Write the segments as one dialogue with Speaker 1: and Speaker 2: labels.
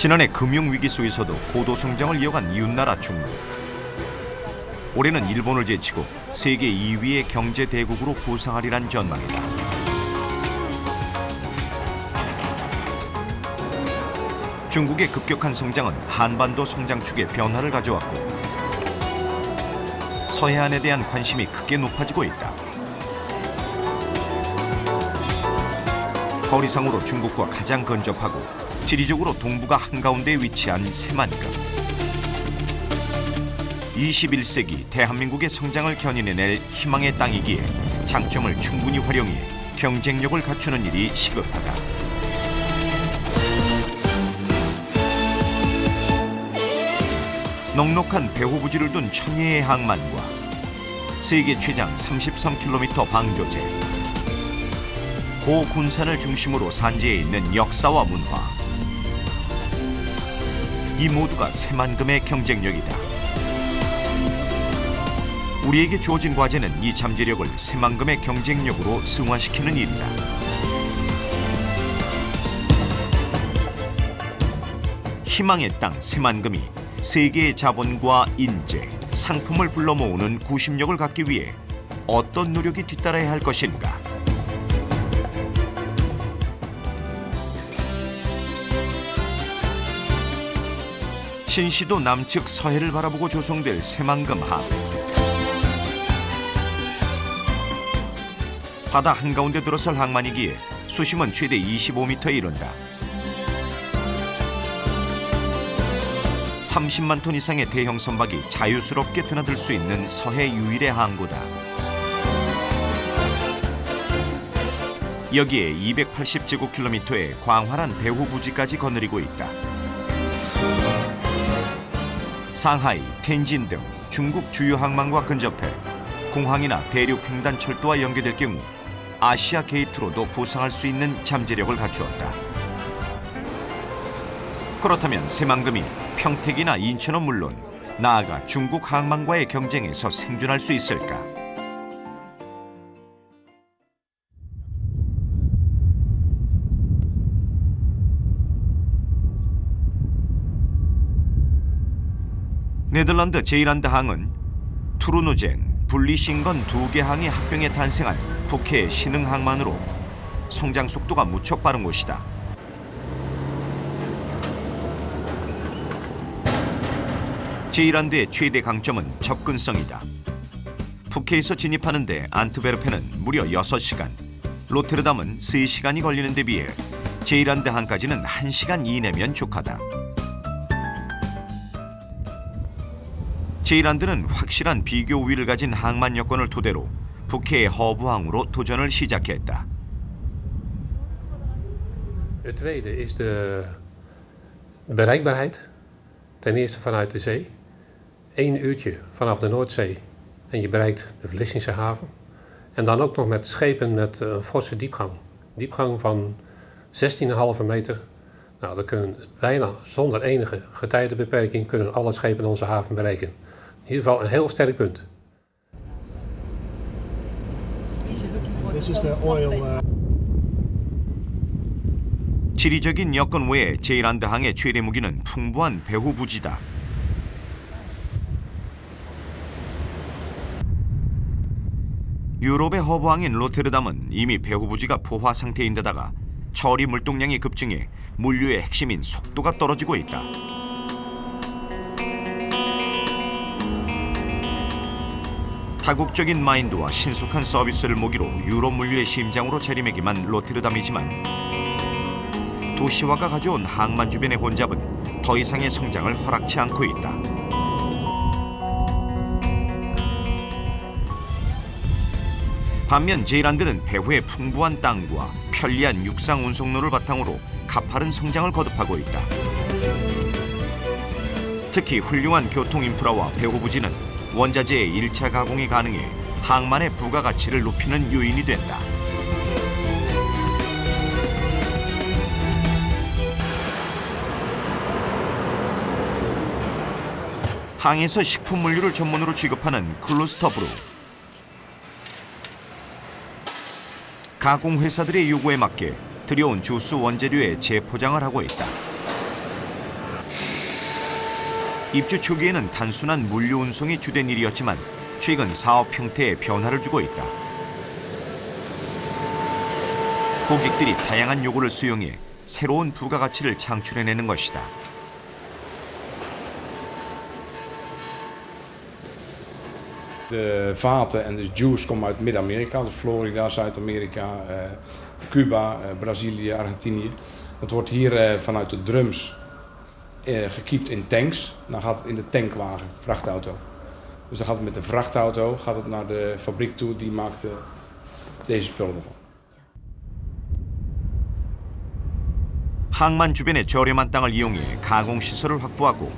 Speaker 1: 지난해 금융위기 속에서도 고도 성장을 이어간 이웃나라 중국. 올해는 일본을 제치고 세계 2위의 경제 대국으로 부상하리란 전망이다. 중국의 급격한 성장은 한반도 성장축에 변화를 가져왔고 서해안에 대한 관심이 크게 높아지고 있다. 거리상으로 중국과 가장 근접하고 지리적으로 동북아 한가운데에 위치한 새만금. 21세기 대한민국의 성장을 견인해낼 희망의 땅이기에 장점을 충분히 활용해 경쟁력을 갖추는 일이 시급하다. 넉넉한 배후 부지를 둔 천혜의 항만과 세계 최장 33km 방조제, 고군산을 중심으로 산지에 있는 역사와 문화, 이 모두가 새만금의 경쟁력이다. 우리에게 주어진 과제는 이 잠재력을 새만금의 경쟁력으로 승화시키는 일이다. 희망의 땅 새만금이 세계의 자본과 인재, 상품을 불러 모으는 구심력을 갖기 위해 어떤 노력이 뒤따라야 할 것인가? 신시도 남측 서해를 바라보고 조성될 새만금항. 바다 한가운데 들어설 항만이기에 수심은 최대 25m에 이른다. 30만 톤 이상의 대형 선박이 자유스럽게 드나들 수 있는 서해 유일의 항구다. 여기에 280제곱킬로미터의 광활한 배후 부지까지 거느리고 있다. 상하이, 텐진 등 중국 주요 항만과 근접해 공항이나 대륙 횡단철도와 연계될 경우 아시아 게이트로도 부상할 수 있는 잠재력을 갖추었다. 그렇다면 새만금이 평택이나 인천은 물론 나아가 중국 항만과의 경쟁에서 생존할 수 있을까? 네덜란드 제일란드 항은 투르누젠, 분리신건 2개 항이 합병해 탄생한 북해의 신흥 항만으로 성장 속도가 무척 빠른 곳이다. 제일란드의 최대 강점은 접근성이다. 북해에서 진입하는데 안트베르펜은 무려 6시간, 로테르담은 3시간이 걸리는 데 비해 제일란드 항까지는 1시간 이내면 족하다. 제일란드는 확실한 비교 우위를 가진 항만 여건을 토대로 북해의 허브항으로 도전을 시작했다.
Speaker 2: Het tweede is de bereikbaarheid. Ten eerste vanuit de zee. 1 uurtje vanaf de Noordzee en je bereikt de Vlissingse haven. En dan ook nog met schepen met een forse diepgang. Diepgang van 16,5 meter. Nou, dan kunnen bijna zonder enige getijdenbeperking kunnen alle schepen onze haven bereiken. In ieder geval een heel sterk punt.
Speaker 3: This is the oil.
Speaker 1: 지리적인 여건 외에 제일란드 항의 최대 무기는 풍부한 배후 부지다. 유럽의 허브항인 로테르담은 이미 배후 부지가 포화 상태인데다가 처리 물동량이 급증해 물류의 핵심인 속도가 떨어지고 있다. 다국적인 마인드와 신속한 서비스를 모기로 유럽 물류의 심장으로 자리매김한 로테르담이지만 도시화가 가져온 항만 주변의 혼잡은 더 이상의 성장을 허락치 않고 있다. 반면 제일란드는 배후의 풍부한 땅과 편리한 육상 운송로를 바탕으로 가파른 성장을 거듭하고 있다. 특히 훌륭한 교통 인프라와 배후 부지는 원자재의 1차 가공이 가능해 항만의 부가가치를 높이는 요인이 된다. 항에서 식품 물류를 전문으로 취급하는 클루스터브루. 가공회사들의 요구에 맞게 들여온 주스 원재료의 재포장을 하고 있다. 입주 초기에는 단순한 물류 운송이 주된 일이었지만 최근 사업 형태에 변화를 주고 있다. 고객들이 다양한 요구를 수용해 새로운 부가가치를 창출해내는 것이다.
Speaker 4: De vaten en de juice komen uit Midden-Amerika, dus Florida, Zuid-Amerika, Cuba, Brazilië, Argentinië. Dat wordt hier vanuit de drums gekiept in tanks. Dan gaat het in de tankwagen, vrachtauto. Dus dan gaat het met de vrachtauto naar de fabriek toe, die maakt deze spullen ervan.
Speaker 1: 항만 주변의 저렴한 땅을 이용해 가공시설을 확보하고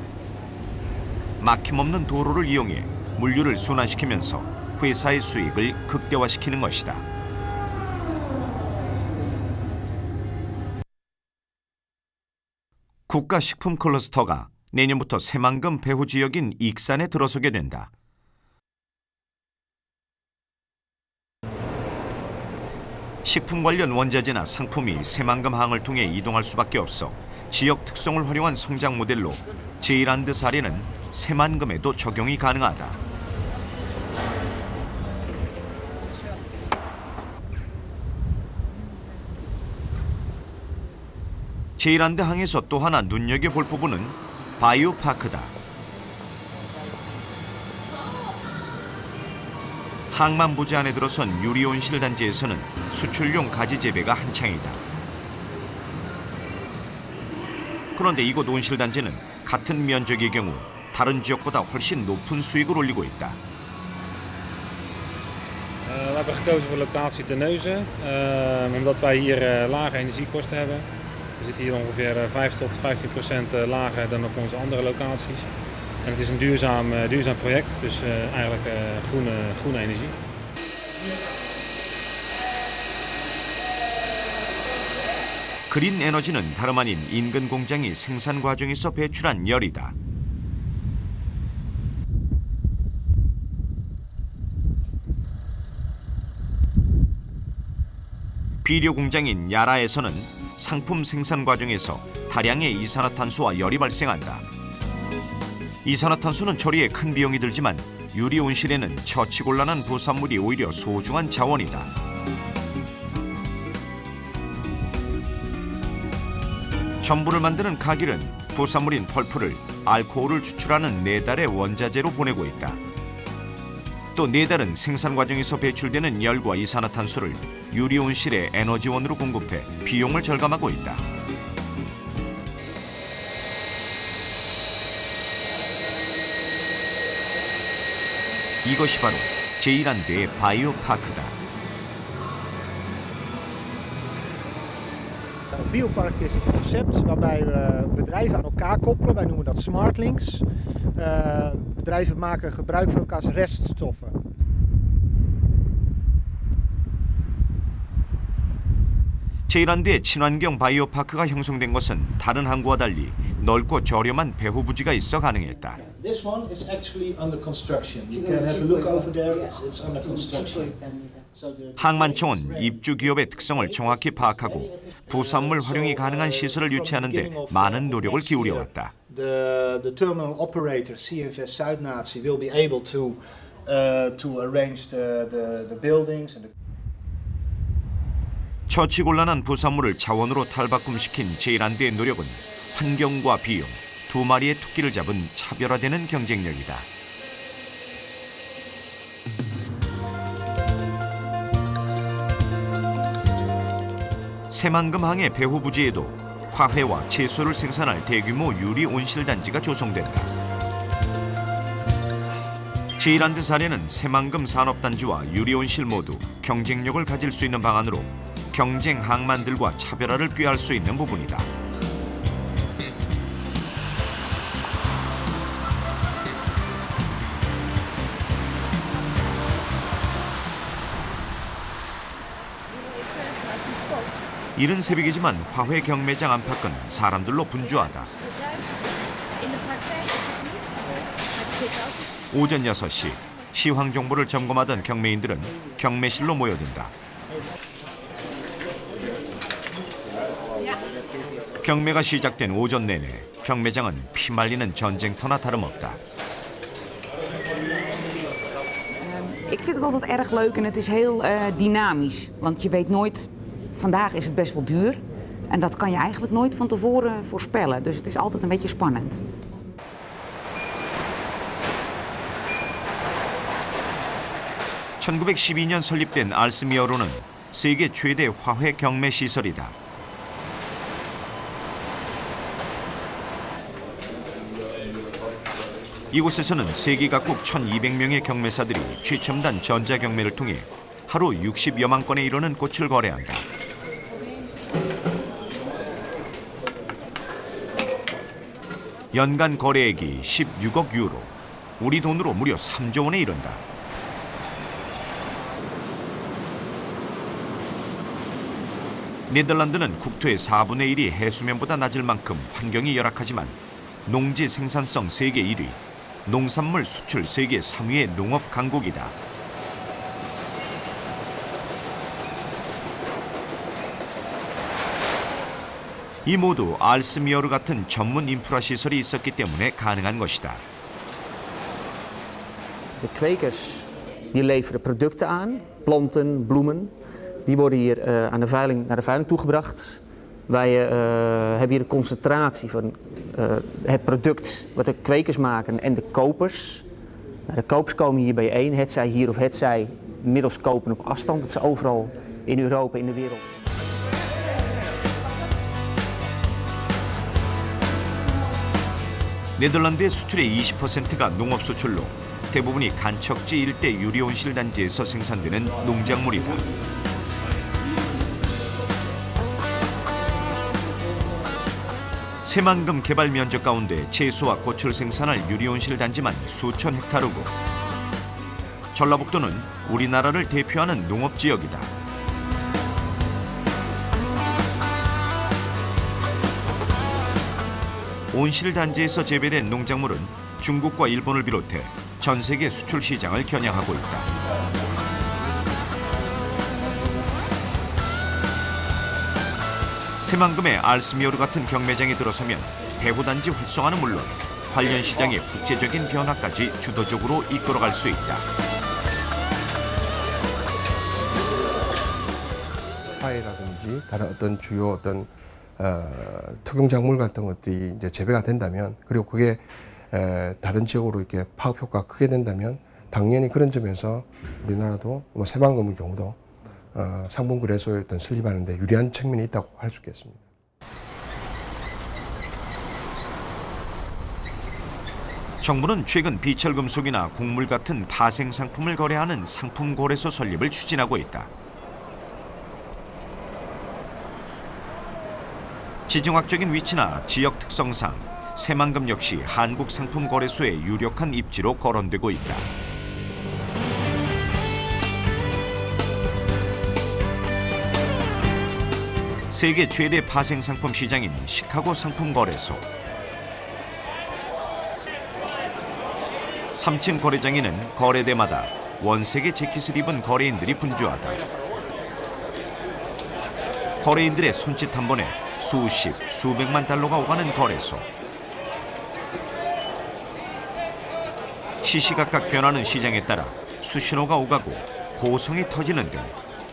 Speaker 1: 막힘없는 도로를 이용해 물류를 순환시키면서 회사의 수익을 극대화시키는 것이다. 국가식품 클러스터가 내년부터 새만금 배후 지역인 익산에 들어서게 된다. 식품 관련 원자재나 상품이 새만금 항을 통해 이동할 수밖에 없어 지역 특성을 활용한 성장 모델로 제일란드 사례는 새만금에도 적용이 가능하다. 제일란드 항에서 또 하나 눈여겨볼 부분은 바이오파크다. 항만 부지 안에 들어선 유리온실 단지에서는 수출용 가지 재배가 한창이다. 그런데 이곳 온실 단지는 같은 면적의 경우 다른 지역보다 훨씬 높은 수익을 올리고 있다.
Speaker 5: We hebben gekozen voor locatie Terneuzen, omdat wij hier lage energiekosten hebben. We zitten hier ongeveer 5 tot 15% lager dan op onze andere locaties. En het is een duurzaam project, dus eigenlijk groene energie.
Speaker 1: 그린 에너지는 다름 아닌 인근 공장이 생산 과정에서 배출한 열이다. 비료 공장인 야라에서는 상품 생산 과정에서 다량의 이산화탄소와 열이 발생한다. 이산화탄소는 처리에 큰 비용이 들지만 유리 온실에는 처치곤란한 부산물이 오히려 소중한 자원이다. 전부를 만드는 카길은 부산물인 펄프를 알코올을 추출하는 네달의 원자재로 보내고 있다. 또 네달은 생산 과정에서 배출되는 열과 이산화탄소를 유리 온실의 에너지원으로 공급해 비용을 절감하고 있다. 이것이 바로 제일란드의 바이오파크다.
Speaker 3: Een biopark is een concept waarbij we bedrijven aan elkaar koppelen. Wij noemen dat smart links. Bedrijven maken gebruik van elkaars reststoffen.
Speaker 1: 제일란드의 친환경 바이오파크가 형성된 것은 다른 항구와 달리 넓고 저렴한 배후 부지가 있어 가능했다.
Speaker 3: This one is actually under construction. You can have a look over there. It's under construction.
Speaker 1: 항만청은 입주 기업의 특성을 정확히 파악하고 부산물 활용이 가능한 시설을 유치하는 데 많은 노력을 기울여 왔다.
Speaker 3: The terminal operator, CFS Zuid-Natie, will be able to arrange the buildings and the
Speaker 1: 처치곤란한 부산물을 자원으로 탈바꿈시킨 제일란드의 노력은 환경과 비용, 두 마리의 토끼를 잡은 차별화되는 경쟁력이다. 새만금항의 배후 부지에도 화훼와 채소를 생산할 대규모 유리 온실 단지가 조성된다. 제일란드 사례는 새만금 산업단지와 유리 온실 모두 경쟁력을 가질 수 있는 방안으로 경쟁 항만들과 차별화를 꾀할 수 있는 부분이다. 이른 새벽이지만 화훼 경매장 안팎은 사람들로 분주하다. 오전 6시 시황 정보를 점검하던 경매인들은 경매실로 모여든다. 경매가 시작된 오전 내내 경매장은 피말리는 전쟁터나 da름없다.
Speaker 6: Ik vind het altijd erg leuk en het is heel dynamisch. Want je weet nooit, vandaag is het best wel duur. En dat kan je eigenlijk nooit van tevoren voorspellen. Dus het is altijd een beetje spannend.
Speaker 1: (1912년) 설립된 알스미어로는 세계 최대 화훼 경매 시설이다. 이곳에서는 세계 각국 1,200명의 경매사들이 최첨단 전자경매를 통해 하루 60여만 건에 이르는 꽃을 거래한다. 연간 거래액이 16억 유로, 우리 돈으로 무려 3조 원에 이른다. 네덜란드는 국토의 4분의 1이 해수면보다 낮을 만큼 환경이 열악하지만 농지 생산성 세계 1위, 농산물 수출 세계 3위의 농업 강국이다. 이 모두 알스미어르 같은 전문 인프라 시설이 있었기 때문에 가능한 것이다.
Speaker 7: De kwekers die leveren producten aan, planten, bloemen. Die worden hier naar de veiling toegebracht. Wij hebben hier de concentratie van het product wat de kwekers maken en de kopers. De kopers komen hier bijeen, hetzij hier of hetzij middels kopen op afstand. Dat is overal in Europa, in de wereld.
Speaker 1: 네덜란드의 수출의 20%가 농업 수출로 대부분이 간척지 일대 유리온실 단지에서 생산되는 농작물이다. 새만금 개발 면적 가운데 채소와 꽃을 생산할 유리온실 단지만 수천 헥타르고 전라북도는 우리나라를 대표하는 농업지역이다. 온실 단지에서 재배된 농작물은 중국과 일본을 비롯해 전 세계 수출 시장을 겨냥하고 있다. 새만금의 알스미어르 같은 경매장에 들어서면 배후단지 활성화는 물론 관련 시장의 국제적인 변화까지 주도적으로 이끌어갈 수 있다.
Speaker 8: 파이라든지 다른 어떤 주요 어떤 특용작물 같은 것들이 이제 재배가 된다면, 그리고 그게 다른 지역으로 이렇게 파급 효과가 크게 된다면 당연히 그런 점에서 우리나라도 뭐 새만금의 경우도 상품 거래소에 어떤 설립하는데 유리한 측면이 있다고 할 수 있겠습니다.
Speaker 1: 정부는 최근 비철금속이나 곡물 같은 파생 상품을 거래하는 상품 거래소 설립을 추진하고 있다. 지정학적인 위치나 지역 특성상 새만금 역시 한국 상품 거래소의 유력한 입지로 거론되고 있다. 세계 최대 파생 상품 시장인 시카고 상품 거래소. 3층 거래장에는 거래대마다 원색의 재킷을 입은 거래인들이 분주하다. 거래인들의 손짓 한 번에 수십, 수백만 달러가 오가는 거래소. 시시각각 변하는 시장에 따라 수신호가 오가고 고성이 터지는 등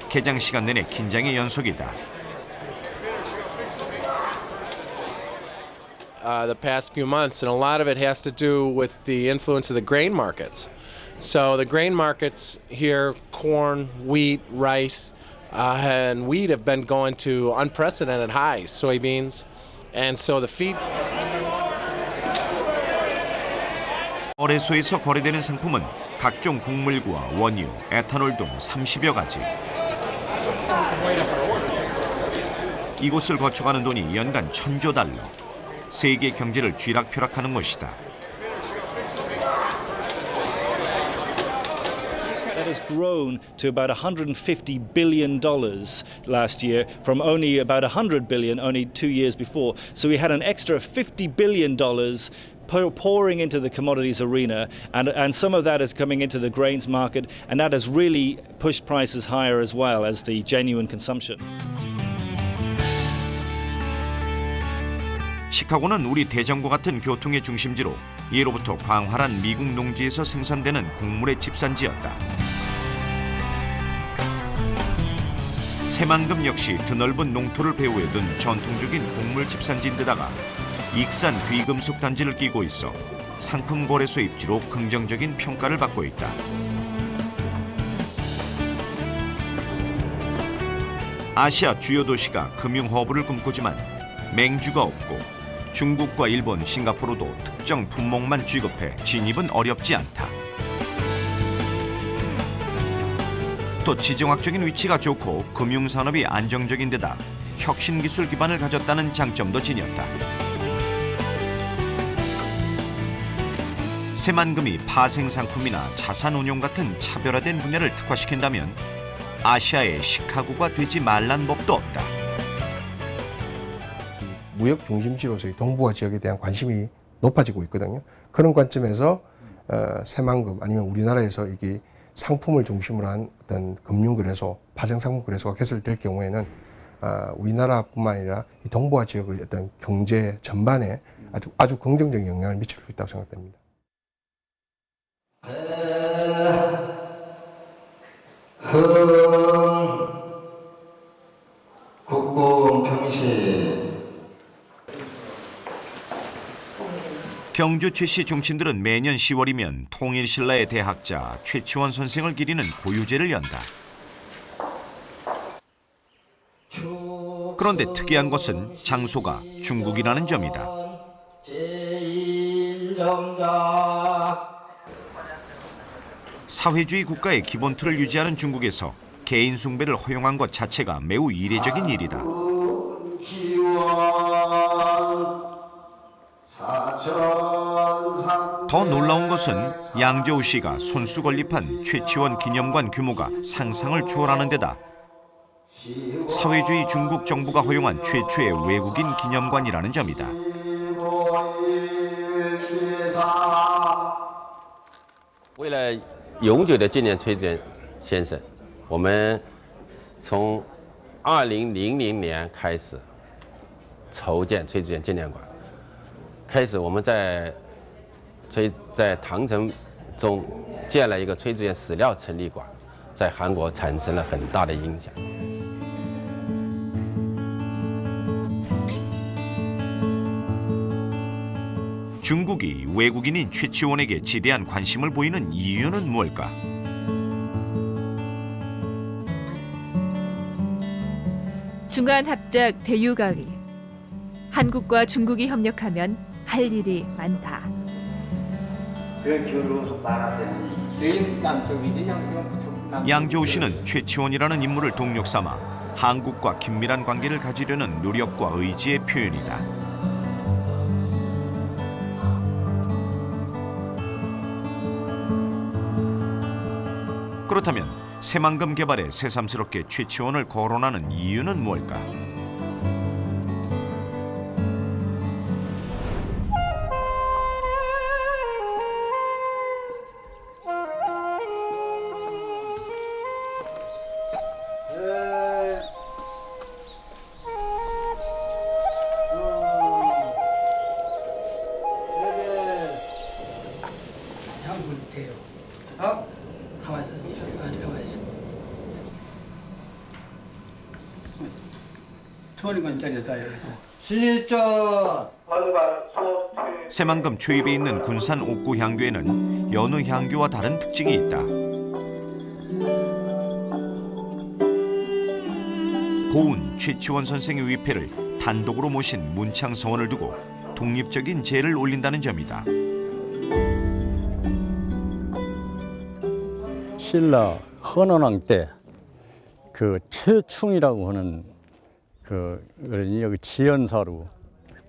Speaker 1: 개장 시간 내내 긴장의 연속이다.
Speaker 9: The past few months, and a lot of it has to do with the influence of the grain markets. So the grain markets here, corn, wheat, rice, and wheat have been going to unprecedented highs, soybeans, and so the feed.
Speaker 1: 거래소에서 거래되는 상품은 각종 곡물과 원유, 에탄올 등 30여 가지. 이곳을 거쳐가는 돈이 연간 1,000조 달러. 세계 경제를 쥐락펴락하는 것이다.
Speaker 10: That has grown to about $150 billion last year from only about $100 billion only 2 years before. So we had an extra $50 billion pouring into the commodities arena, and some of that is coming into the grains market, and that has really pushed prices higher as well as the genuine consumption.
Speaker 1: 시카고는 우리 대전과 같은 교통의 중심지로 예로부터 광활한 미국 농지에서 생산되는 곡물의 집산지였다. 새만금 역시 드넓은 농토를 배후에 둔 전통적인 곡물 집산지인데다가 익산 귀금속 단지를 끼고 있어 상품 거래소 입지로 긍정적인 평가를 받고 있다. 아시아 주요 도시가 금융 허브를 꿈꾸지만 맹주가 없고 중국과 일본, 싱가포르도 특정 품목만 취급해 진입은 어렵지 않다. 또 지정학적인 위치가 좋고 금융산업이 안정적인 데다 혁신기술 기반을 가졌다는 장점도 지녔다. 새만금이 파생상품이나 자산운용 같은 차별화된 분야를 특화시킨다면 아시아의 시카고가 되지 말란 법도 없다.
Speaker 8: 무역 중심지로서의 동북아 지역에 대한 관심이 높아지고 있거든요. 그런 관점에서 새만금 아니면 우리나라에서 이게 상품을 중심으로 한 어떤 금융거래소, 파생상품 거래소가 개설될 경우에는 우리나라뿐만 아니라 이 동북아 지역의 어떤 경제 전반에 아주 긍정적인 영향을 미칠 수 있다고 생각됩니다.
Speaker 1: 경주 최씨 종친들은 매년 10월이면 통일신라의 대학자 최치원 선생을 기리는 고유제를 연다. 그런데 특이한 것은 장소가 중국이라는 점이다. 사회주의 국가의 기본 틀을 유지하는 중국에서 개인 숭배를 허용한 것 자체가 매우 이례적인 일이다. 더 놀라운 것은 양저우 씨가 손수 건립한 최치원 기념관 규모가 상상을 초월하는 데다 사회주의 중국 정부가 허용한 최초의 외국인 기념관이라는 점이다.
Speaker 11: 为了永久的纪念崔娟先生，我们从2000年开始筹建崔娟纪念馆。开始我们在唐城中建了一个崔志远史料陈列馆，在韩国产生了很大的影响。
Speaker 1: 중국이 외국인인 최치원에게 지대한 관심을 보이는 이유는 무엇일까?
Speaker 12: 중한합작 대유가위. 한국과 중국이 협력하면 할 일이 많다.
Speaker 1: 양저우 씨는 최치원이라는 인물을 동력 삼아 한국과 긴밀한 관계를 가지려는 노력과 의지의 표현이다. 그렇다면 새만금 개발에 새삼스럽게 최치원을 거론하는 이유는 무엇일까? 새만금 초입에 있는 군산 옥구 향교에는 여느 향교와 다른 특징이 있다. 고운 최치원 선생의 위패를 단독으로 모신 문창 서원을 두고 독립적인 제를 올린다는 점이다.
Speaker 13: 신라 헌원왕 때 그 최충이라고 하는 그러니 여기 지연사로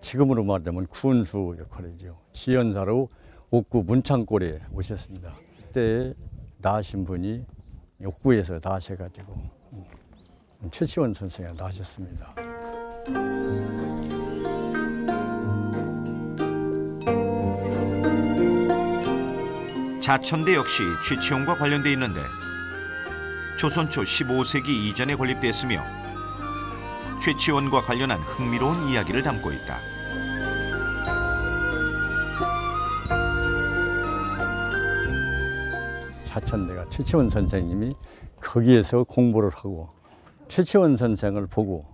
Speaker 13: 지금으로 말하자면 군수 역할이죠. 지연사로 옥구 문창골에 오셨습니다. 그때 나신 분이 옥구에서 나셔가지고 최치원 선생이 나셨습니다.
Speaker 1: 자천대 역시 최치원과 관련돼 있는데 조선 초 15세기 이전에 건립됐으며 최치원과 관련한 흥미로운 이야기를 담고 있다.
Speaker 13: 자천대가 최치원 선생님이 거기에서 공부를 하고 최치원 선생을 보고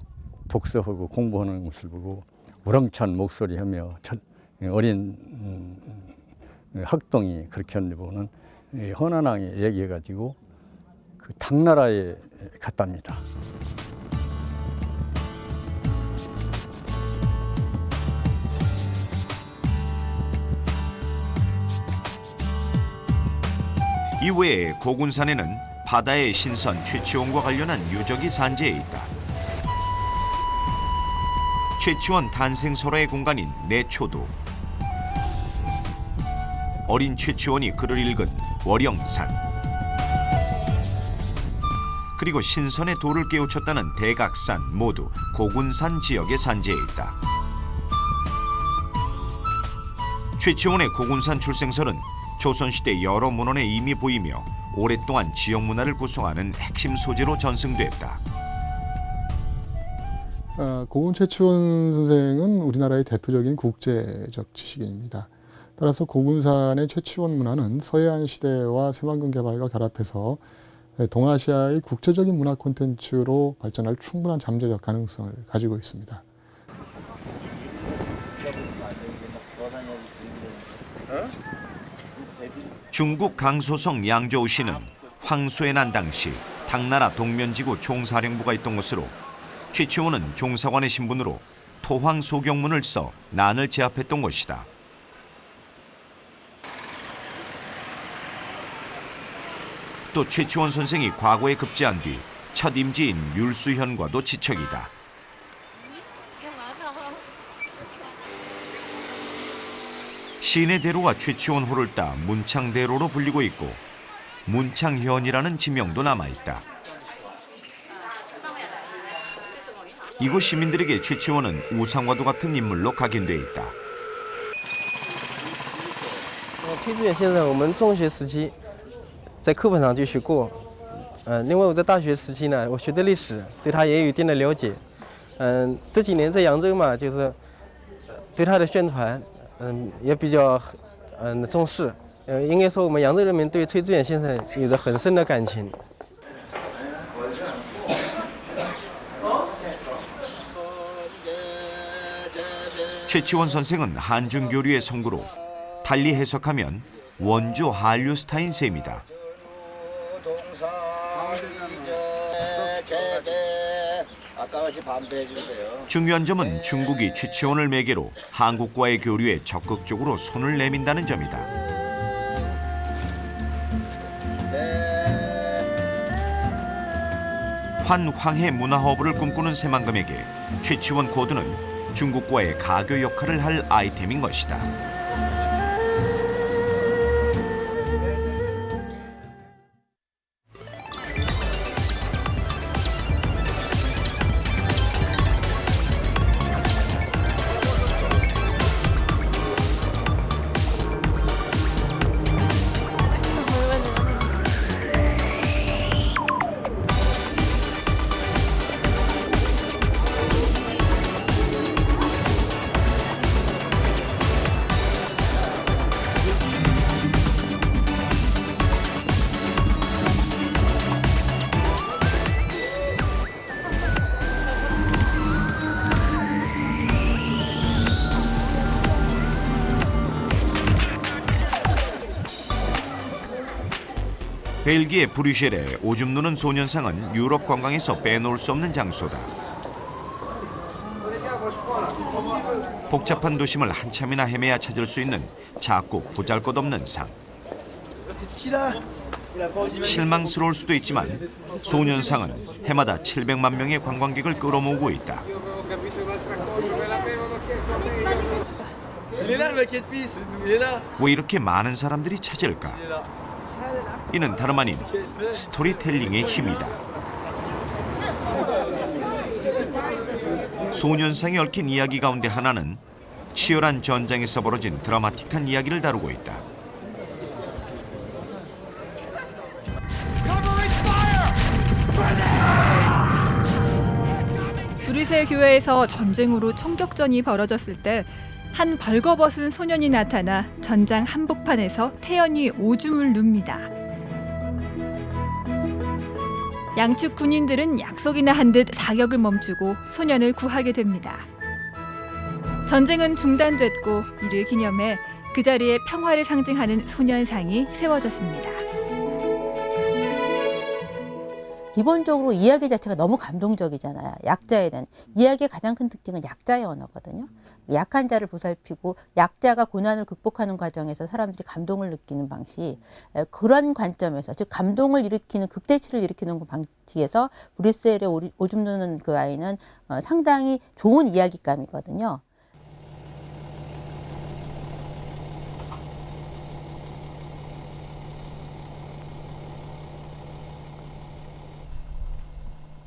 Speaker 13: 독서하고 공부하는 것을 보고 우렁찬 목소리하며 어린 학동이 그렇게 하는 데 보면 헌안왕이 얘기해가지고 그 당나라에 갔답니다.
Speaker 1: 이외에 고군산에는 바다의 신선 최치원과 관련한 유적이 산재해 있다. 최치원 탄생 설화의 공간인 내초도, 어린 최치원이 글을 읽은 월영산, 그리고 신선의 도를 깨우쳤다는 대각산 모두 고군산 지역에 산재해 있다. 최치원의 고군산 출생설은 조선시대 여러 문헌에 이미 보이며 오랫동안 지역 문화를 구성하는 핵심 소재로 전승됐다.
Speaker 14: 고군 최치원 선생은 우리나라의 대표적인 국제적 지식인입니다. 따라서 고군산의 최치원 문화는 서해안 시대와 새만금 개발과 결합해서 동아시아의 국제적인 문화 콘텐츠로 발전할 충분한 잠재적 가능성을 가지고 있습니다.
Speaker 1: 중국 강소성 양저우시는 황소의 난 당시 당나라 동면지구 총사령부가 있던 것으로 최치원은 종사관의 신분으로 토황 소경문을 써 난을 제압했던 것이다. 또 최치원 선생이 과거에 급제한 뒤 첫 임지인 율수현과도 지척이다. 시인의 대로가 최치원 호를 따 문창대로로 불리고 있고 문창현이라는 지명도 남아있다. 이곳 시민들에게 최치원은 우상과도 같은 인물로 각인돼 있다.
Speaker 15: 崔致远先生，我们中学时期在课本上就学过，另外我在大学时期呢，我学的历史，对他也有一定的了解。这几年在扬州嘛，就是对他的宣传，也比较重视。应该说我们扬州人民对崔致远先生有着很深的感情。
Speaker 1: 최치원 선생은 한중교류의 성구로 달리 해석하면 원조 한류 스타인 셈이다. 중요한 점은 중국이 최치원을 매개로 한국과의 교류에 적극적으로 손을 내민다는 점이다. 환황해 문화허브를 꿈꾸는 새만금에게 최치원 코드는 중국과의 가교 역할을 할 아이템인 것이다. 벨기에 브뤼셀의 오줌 누는 소년상은 유럽 관광에서 빼놓을 수 없는 장소다. 복잡한 도심을 한참이나 헤매야 찾을 수 있는 작고 보잘것없는 상. 실망스러울 수도 있지만 소년상은 해마다 700만 명의 관광객을 끌어모으고 있다. 왜 이렇게 많은 사람들이 찾을까? 이는 다름 아닌 스토리텔링의 힘이다. 소년상에 얽힌 이야기 가운데 하나는 치열한 전장에서 벌어진 드라마틱한 이야기를 다루고 있다.
Speaker 12: 브뤼셀 교회에서 전쟁으로 총격전이 벌어졌을 때 한 벌거벗은 소년이 나타나 전장 한복판에서 태연히 오줌을 눕니다. 양측 군인들은 약속이나 한 듯 사격을 멈추고 소년을 구하게 됩니다. 전쟁은 중단됐고 이를 기념해 그 자리에 평화를 상징하는 소년상이 세워졌습니다.
Speaker 16: 기본적으로 이야기 자체가 너무 감동적이잖아요. 약자에 대한 이야기의 가장 큰 특징은 약자의 언어거든요. 약한 자를 보살피고 약자가 고난을 극복하는 과정에서 사람들이 감동을 느끼는 방식, 그런 관점에서 즉 감동을 일으키는 극대치를 일으키는 방식에서 브뤼셀의 오줌 누는 그 아이는 상당히 좋은 이야기감이거든요.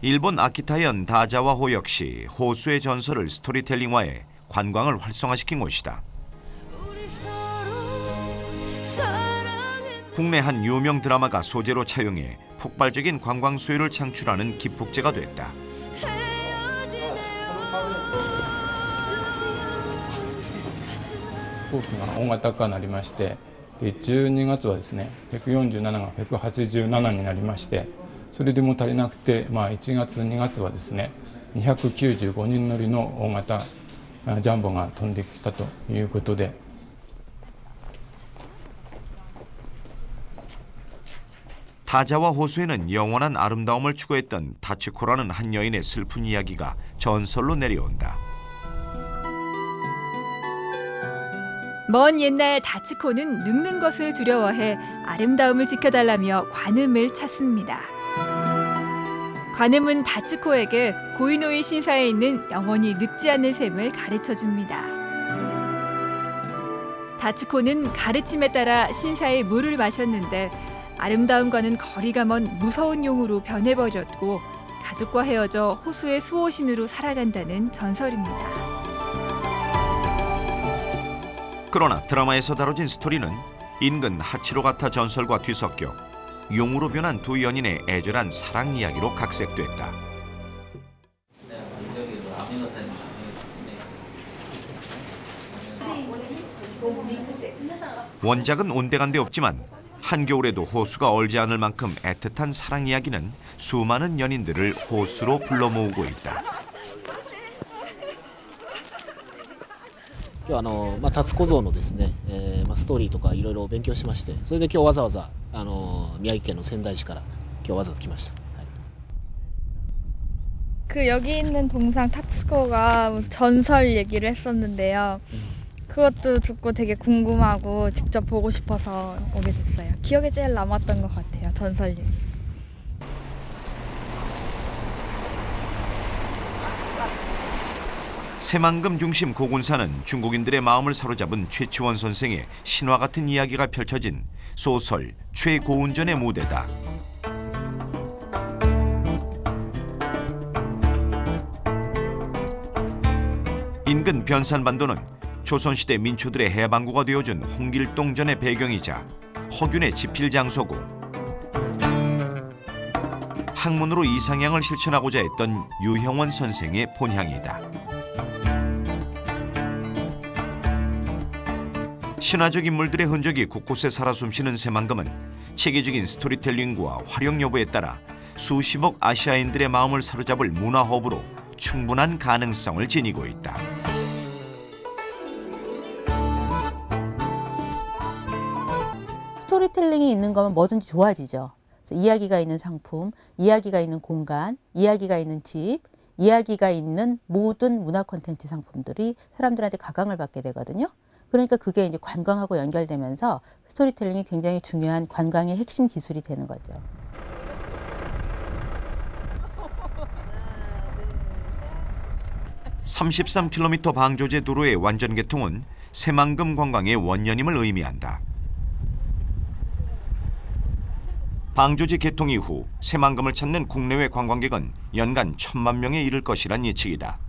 Speaker 1: 일본 아키타현 다자와호 역시 호수의 전설을 스토리텔링화해 관광을 활성화시킨 곳이다. 국내 한 유명 드라마가 소재로 차용해 폭발적인 관광 수요를 창출하는 기폭제가 됐다.
Speaker 17: 飛行機が大型化になりまして、で12月はですね147が187になりまして、それでも足りなくて、1月2月はですね295人乗りの大型ジャンボが飛んできたということで。
Speaker 1: 다자와 호수에는 영원한 아름다움을 추구했던 다치코라는 한 여인의 슬픈 이야기가 전설로 내려온다.
Speaker 12: 먼 옛날 다치코는 늙는 것을 두려워해 아름다움을 지켜달라며 관음을 찾습니다. 관음은 다치코에게 고이노이 신사에 있는 영원히 늙지 않을 셈을 가르쳐줍니다. 다치코는 가르침에 따라 신사의 물을 마셨는데 아름다움과는 거리가 먼 무서운 용으로 변해버렸고 가족과 헤어져 호수의 수호신으로 살아간다는 전설입니다.
Speaker 1: 그러나 드라마에서 다뤄진 스토리는 인근 하치로가타 전설과 뒤섞여 용으로 변한 두 연인의 애절한 사랑 이야기로 각색됐다. 원작은 온데간데 없지만 한겨울에도 호수가 얼지 않을 만큼 애틋한 사랑 이야기는 수많은 연인들을 호수로 불러 모으고 있다.
Speaker 18: 今日タツコ像のですね、ストーリーとかいろいろ勉強しまして、それで今日わざわざ宮城県の仙台市から今日わざわざ来ました。
Speaker 19: 그 여기 있는 동상 타츠코가 전설 얘기를 했었는데요. 그것도 듣고 되게 궁금하고 직접 보고 싶어서 오게 됐어요. 기억에 제일 남았던 것 같아요. 전설 얘기.
Speaker 1: 새만금 중심 고군사는 중국인들의 마음을 사로잡은 최치원 선생의 신화 같은 이야기가 펼쳐진 소설 최고운전의 무대다. 인근 변산반도는 조선시대 민초들의 해방구가 되어준 홍길동전의 배경이자 허균의 집필 장소고 학문으로 이상향을 실천하고자 했던 유형원 선생의 본향이다. 신화적 인물들의 흔적이 곳곳에 살아 숨쉬는 새만금은 체계적인 스토리텔링과 활용 여부에 따라 수십억 아시아인들의 마음을 사로잡을 문화허브로 충분한 가능성을 지니고 있다.
Speaker 16: 스토리텔링이 있는 거면 뭐든지 좋아지죠. 그래서 이야기가 있는 상품, 이야기가 있는 공간, 이야기가 있는 집, 이야기가 있는 모든 문화 콘텐츠 상품들이 사람들한테 각광을 받게 되거든요. 그러니까 그게 이제 관광하고 연결되면서 스토리텔링이 굉장히 중요한 관광의 핵심 기술이 되는 거죠.
Speaker 1: (33km) 방조제 도로의 완전 개통은 새만금 관광의 원년임을 의미한다. 방조제 개통 이후 새만금을 찾는 국내외 관광객은 연간 1,000만 명에 이를 것이란 예측이다.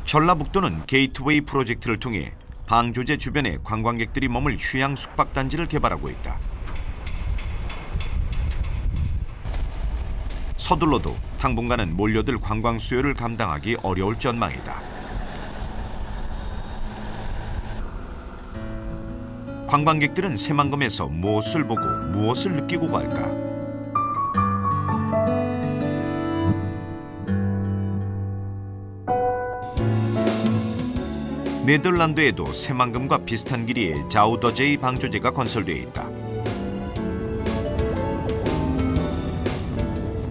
Speaker 1: 전라북도는 게이트웨이 프로젝트를 통해 방조제 주변에 관광객들이 머물 휴양 숙박단지를 개발하고 있다. 서둘러도 당분간은 몰려들 관광 수요를 감당하기 어려울 전망이다. 관광객들은 새만금에서 무엇을 보고 무엇을 느끼고 갈까? 네덜란드에도 새만금과 비슷한 길이의 자우더제이 방조제가 건설되어 있다.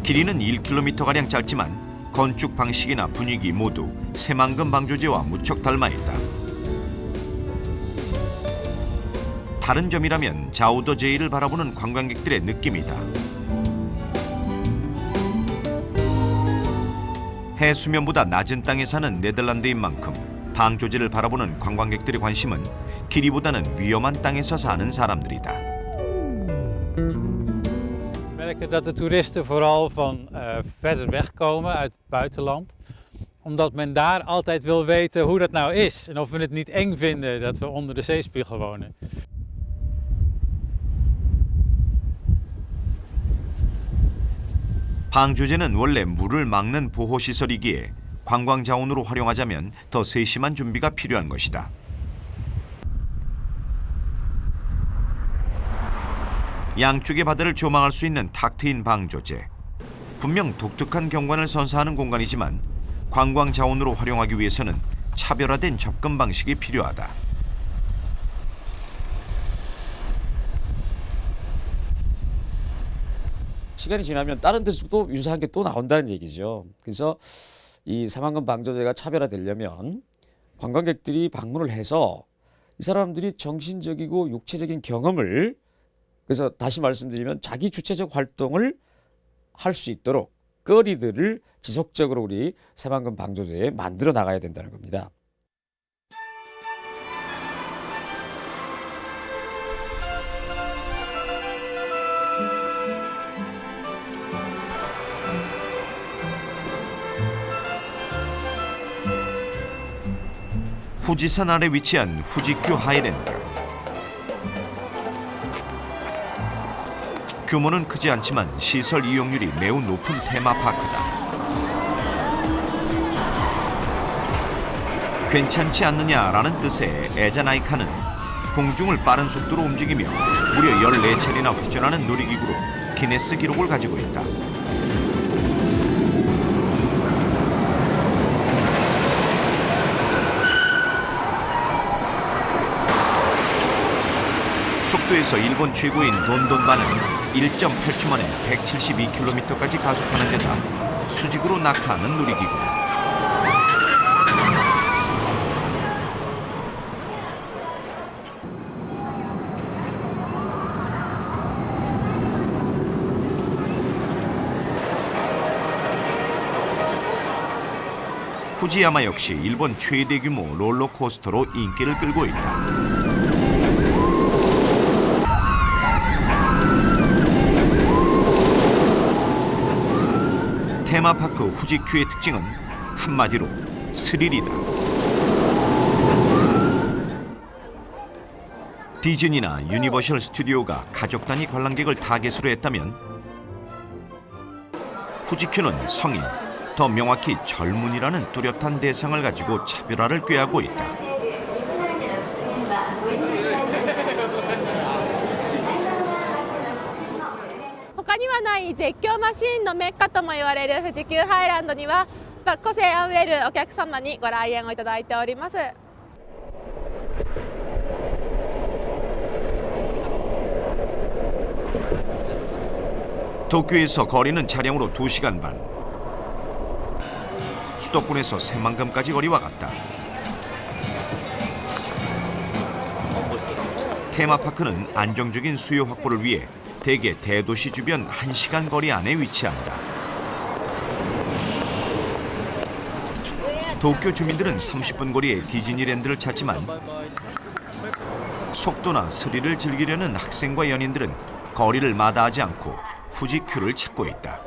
Speaker 1: 길이는 1km가량 짧지만 건축 방식이나 분위기 모두 새만금 방조제와 무척 닮아 있다. 다른 점이라면 자우더제이를 바라보는 관광객들의 느낌이다. 해수면보다 낮은 땅에 사는 네덜란드인 만큼 방조제를 바라보는 관광객들의 관심은 길이보다는 위험한 땅에서 사는 사람들이다.
Speaker 20: We merken dat de toeristen vooral van verder weg komen uit het buitenland. Omdat men daar altijd wil weten hoe dat nou is en of we het niet eng vinden dat we onder de zeespiegel wonen.
Speaker 1: 방조제는 원래 물을 막는 보호시설이기에 관광자원으로 활용하자면 더 세심한 준비가 필요한 것이다. 양쪽의 바다를 조망할 수 있는 탁 트인 방조제. 분명 독특한 경관을 선사하는 공간이지만 관광자원으로 활용하기 위해서는 차별화된 접근 방식이 필요하다.
Speaker 21: 시간이 지나면 다른 데서 또 유사한 게 또 나온다는 얘기죠. 그래서 이 새만금 방조제가 차별화되려면 관광객들이 방문을 해서 이 사람들이 정신적이고 육체적인 경험을, 그래서 다시 말씀드리면 자기 주체적 활동을 할 수 있도록 거리들을 지속적으로 우리 새만금 방조제에 만들어 나가야 된다는 겁니다.
Speaker 1: 후지산 아래 위치한 후지큐 하이랜드. 규모는 크지 않지만 시설 이용률이 매우 높은 테마파크다. 괜찮지 않느냐라는 뜻의 에자나이카는 공중을 빠른 속도로 움직이며 무려 14차례나 회전하는 놀이기구로 기네스 기록을 가지고 있다. 속도에서 일본 최고인 돈돈바는 1.8초 만에 172km까지 가속하는 데다 수직으로 낙하하는 놀이기구다. 후지야마 역시 일본 최대 규모 롤러코스터로 인기를 끌고 있다. 테마파크 후지큐의 특징은 한마디로 스릴이다. 디즈니나 유니버셜 스튜디오가 가족 단위 관람객을 타겟으로 했다면 후지큐는 성인, 더 명확히 젊은이라는 뚜렷한 대상을 가지고 차별화를 꾀하고 있다.
Speaker 22: 他にはない絶叫マシーンのメッカとも言われる富士急ハイランドには個性あふれるお客様にご来園をいただいております。
Speaker 1: 도쿄에서 거리는 차량으로 2시간 반. 수도권에서 새만금까지 거리와 같다. 테마파크는 안정적인 수요 확보를 위해 대개 대도시 주변 1시간 거리 안에 위치한다. 도쿄 주민들은 30분 거리의 디즈니랜드를 찾지만 속도나 스릴을 즐기려는 학생과 연인들은 거리를 마다하지 않고 후지큐를 찾고 있다.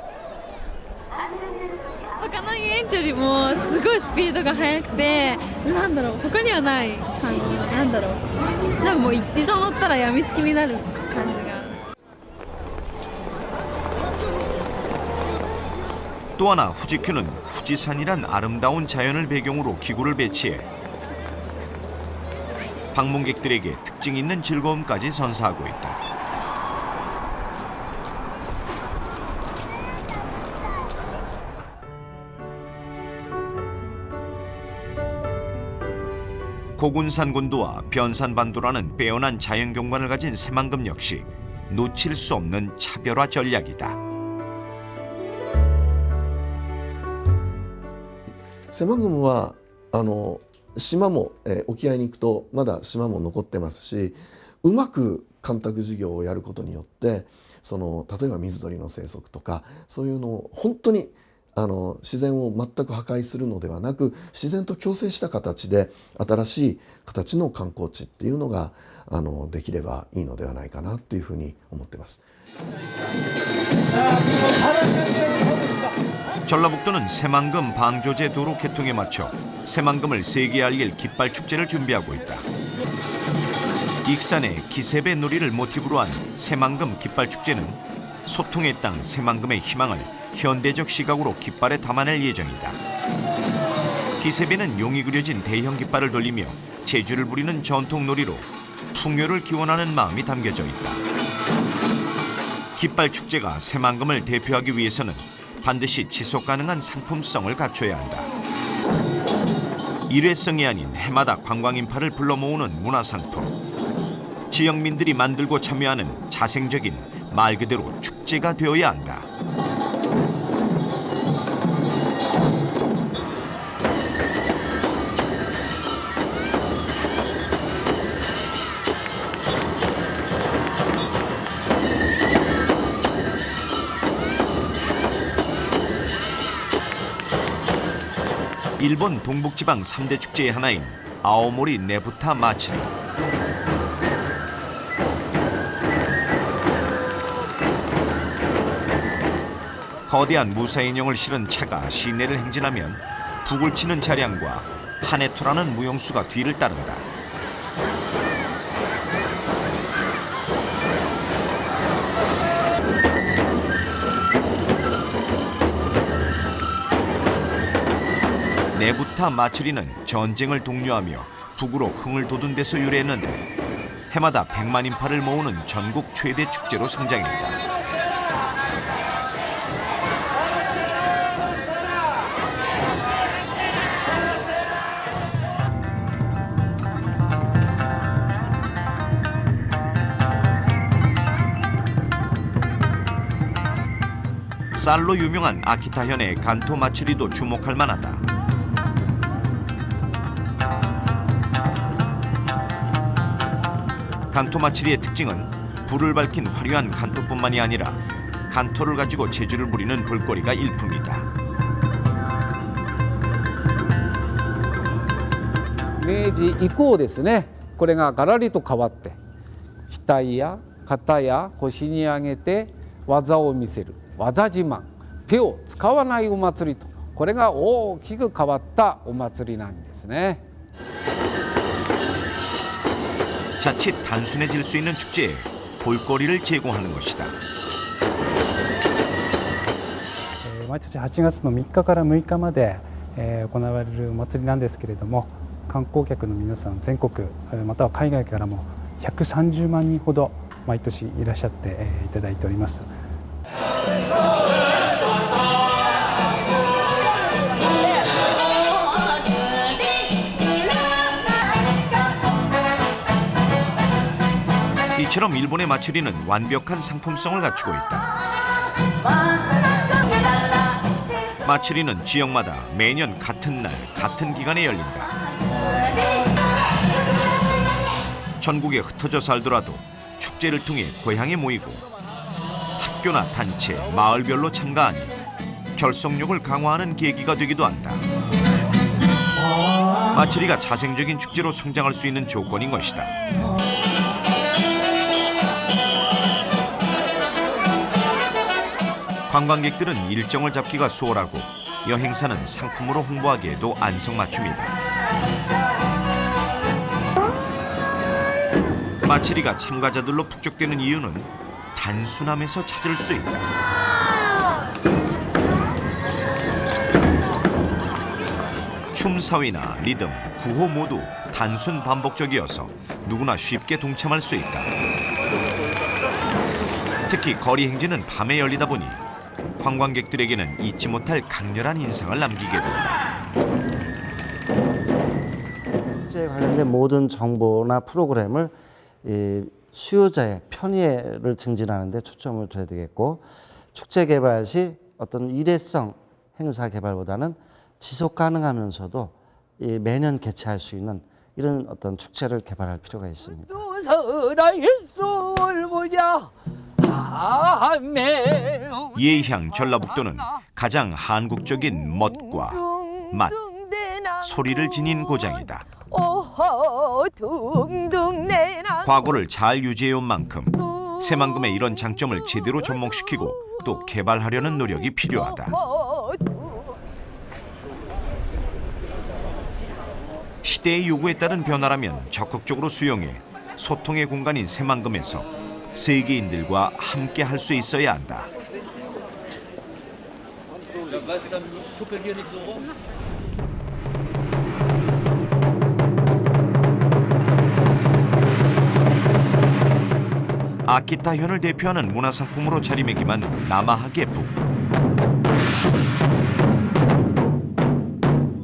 Speaker 23: 他の遊園地よりもすごいスピードが速くて、なんだろう、他にはない感じ。なんだろう、なんかもう一度乗ったらやみつきになる感じが。
Speaker 1: 또 하나 후지큐는 후지산이란 아름다운 자연을 배경으로 기구를 배치해 방문객들에게 특징 있는 즐거움까지 선사하고 있다. 고군산군도와 변산반도라는 빼어난 자연경관을 가진 새만금 역시 놓칠 수 없는 차별화 전략이다.
Speaker 2: セマグムは島も、沖合に行くとまだ島も残ってますし、うまく干拓事業をやることによって例えば水鳥の生息とかそういうのを本当に自然を全く破壊するのではなく、自然と共生した形で新しい形の観光地っていうのができればいいのではないかなというふうに思っています。
Speaker 1: 전라북도는 새만금 방조제 도로 개통에 맞춰 새만금을 세계에 알릴 깃발 축제를 준비하고 있다. 익산의 기세배 놀이를 모티브로 한 새만금 깃발 축제는 소통의 땅 새만금의 희망을 현대적 시각으로 깃발에 담아낼 예정이다. 기세배는 용이 그려진 대형 깃발을 돌리며 재주를 부리는 전통 놀이로 풍요를 기원하는 마음이 담겨져 있다. 깃발 축제가 새만금을 대표하기 위해서는 반드시 지속 가능한 상품성을 갖춰야 한다. 일회성이 아닌 해마다 관광 인파를 불러 모으는 문화상품. 지역민들이 만들고 참여하는 자생적인 말 그대로 축제가 되어야 한다. 일본 동북지방 3대 축제의 하나인 아오모리 네부타 마츠리. 거대한 무사인형을 실은 차가 시내를 행진하면 북을 치는 차량과 하네토라는 무용수가 뒤를 따른다. 네부타 마츠리는 전쟁을 독려하며 북으로 흥을 돋운 데서 유래했는데 해마다 100만 인파를 모으는 전국 최대 축제로 성장했다. 쌀로 유명한 아키타현의 간토 마츠리도 주목할 만하다. 간토 마츠리의 특징은 불을 밝힌 화려한 간토뿐만이 아니라 간토를 가지고 재주를 부리는 볼거리가 일품이다.
Speaker 4: 明治以降ですね、これがガラリと変わって額や肩や腰に上げて技を見せる技自慢、手を使わないお祭りと、これが大きく変わったお祭りなんですね。
Speaker 1: 자칫 단순해질 수 있는 축제에 볼거리를 제공하는 것이다.
Speaker 5: 毎年8月の3日から6日まで行われるお祭りなんですけれども、観光客の皆さん全国または海外からも130万人ほど毎年いらっしゃっていただいております。
Speaker 1: 이처럼 일본의 마츠리는 완벽한 상품성을 갖추고 있다. 마츠리는 지역마다 매년 같은 날, 같은 기간에 열린다. 전국에 흩어져 살더라도 축제를 통해 고향에 모이고 학교나 단체, 마을별로 참가하니 결속력을 강화하는 계기가 되기도 한다. 마츠리가 자생적인 축제로 성장할 수 있는 조건인 것이다. 관광객들은 일정을 잡기가 수월하고 여행사는 상품으로 홍보하기에도 안성맞춤이다. 마츠리가 참가자들로 북적대는 이유는 단순함에서 찾을 수 있다. 춤 사위나 리듬, 구호 모두 단순 반복적이어서 누구나 쉽게 동참할 수 있다. 특히 거리 행진은 밤에 열리다 보니 관광객들에게는 잊지 못할 강렬한 인상을 남기게 된다.
Speaker 3: 축제에 관련된 모든 정보나 프로그램을 수요자의 편의를 증진하는 데 초점을 둬야 되겠고, 축제 개발 시 어떤 일회성 행사 개발보다는 지속 가능하면서도 매년 개최할 수 있는 이런 어떤 축제를 개발할 필요가 있습니다.
Speaker 1: 예향 전라북도는 가장 한국적인 멋과 맛, 소리를 지닌 고장이다. 과거를 잘 유지해온 만큼 새만금의 이런 장점을 제대로 접목시키고 또 개발하려는 노력이 필요하다. 시대의 요구에 따른 변화라면 적극적으로 수용해 소통의 공간인 새만금에서 세계인들과 함께 할 수 있어야 한다. 아키타현을 대표하는 문화상품으로 자리매김한 남아하게북.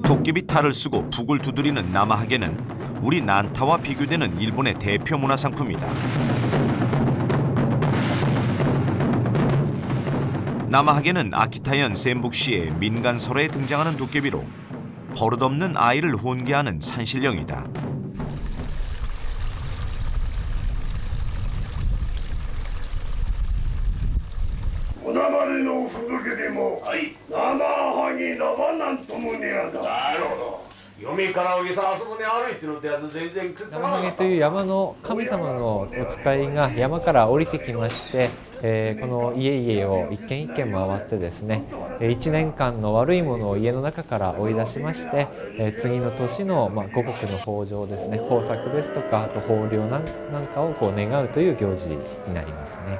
Speaker 1: 도깨비 탈을 쓰고 북을 두드리는 남아하게는 우리 난타와 비교되는 일본의 대표 문화상품이다. 남아하게는 아키타현 센북시의 민간설화에 등장하는 도깨비로 버릇없는 아이를 혼계하는 산신령이다.
Speaker 6: 남아하ゲという山の神様のお使いが山から降りてきまして、この家々を一軒一軒回ってですね、1年間の悪いものを家の中から追い出しまして、次の年の五穀の豊穣ですね、豊作ですとか、あと豊漁なんかをこう願うという行事になりますね。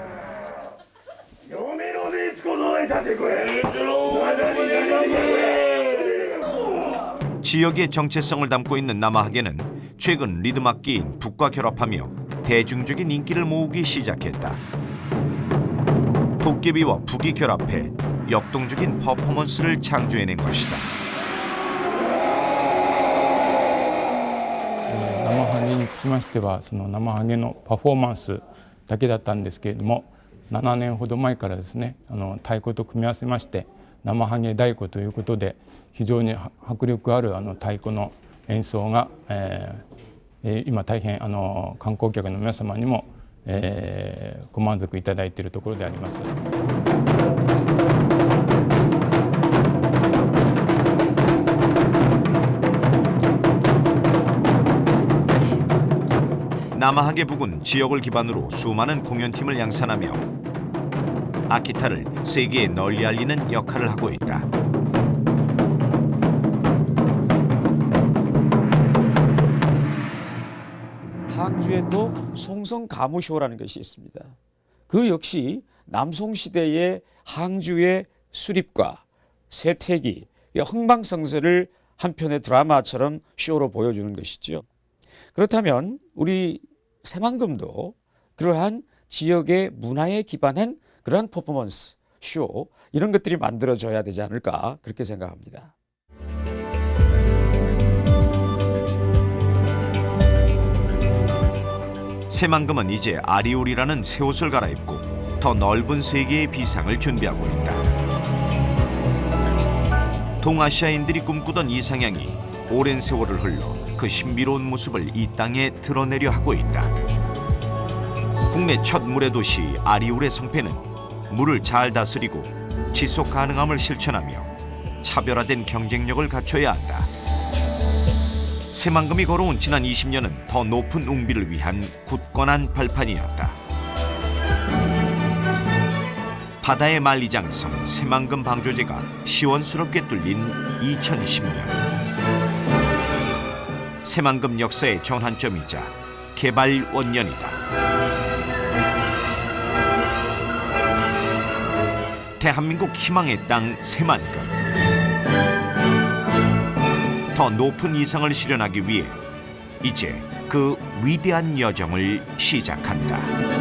Speaker 1: 지역의 정체성을 담고 있는 남아하게는 최근 리듬 악기인 북과 결합하며 대중적인 인기를 모으기 시작했다. 도깨비와 북이 결합해 역동적인 퍼포먼스를 창조해낸 것이다.
Speaker 17: 生ハゲにつきましてはその生ハゲのパフォーマンスだけだったんですけれども、7年ほど前からですね、太鼓と組み合わせまして生ハゲ太鼓ということで非常に迫力ある太鼓の演奏が、今大変観光客の皆様にも、ご満足いただいているところであります。
Speaker 1: 남아하게 북은 지역을 기반으로 수많은 공연팀을 양산하며 아키타를 세계에 널리 알리는 역할을 하고 있다.
Speaker 21: 항주에도 송성가무쇼라는 것이 있습니다. 그 역시 남송시대의 항주의 수립과 세태기, 흥망성쇠를 한 편의 드라마처럼 쇼로 보여주는 것이죠. 그렇다면 우리 새만금도 그러한 지역의 문화에 기반한 그런 퍼포먼스, 쇼 이런 것들이 만들어져야 되지 않을까 그렇게 생각합니다.
Speaker 1: 새만금은 이제 아리올이라는 새 옷을 갈아입고 더 넓은 세계의 비상을 준비하고 있다. 동아시아인들이 꿈꾸던 이상향이 오랜 세월을 흘러 그 신비로운 모습을 이 땅에 드러내려 하고 있다. 국내 첫 물의 도시 아리올의 성패는 물을 잘 다스리고 지속 가능함을 실천하며 차별화된 경쟁력을 갖춰야 한다. 새만금이 걸어온 지난 20년은 더 높은 웅비를 위한 굳건한 발판이었다. 바다의 만리장성 새만금 방조제가 시원스럽게 뚫린 2010년. 새만금 역사의 전환점이자 개발 원년이다. 대한민국 희망의 땅 새만금. 더 높은 이상을 실현하기 위해 이제 그 위대한 여정을 시작한다.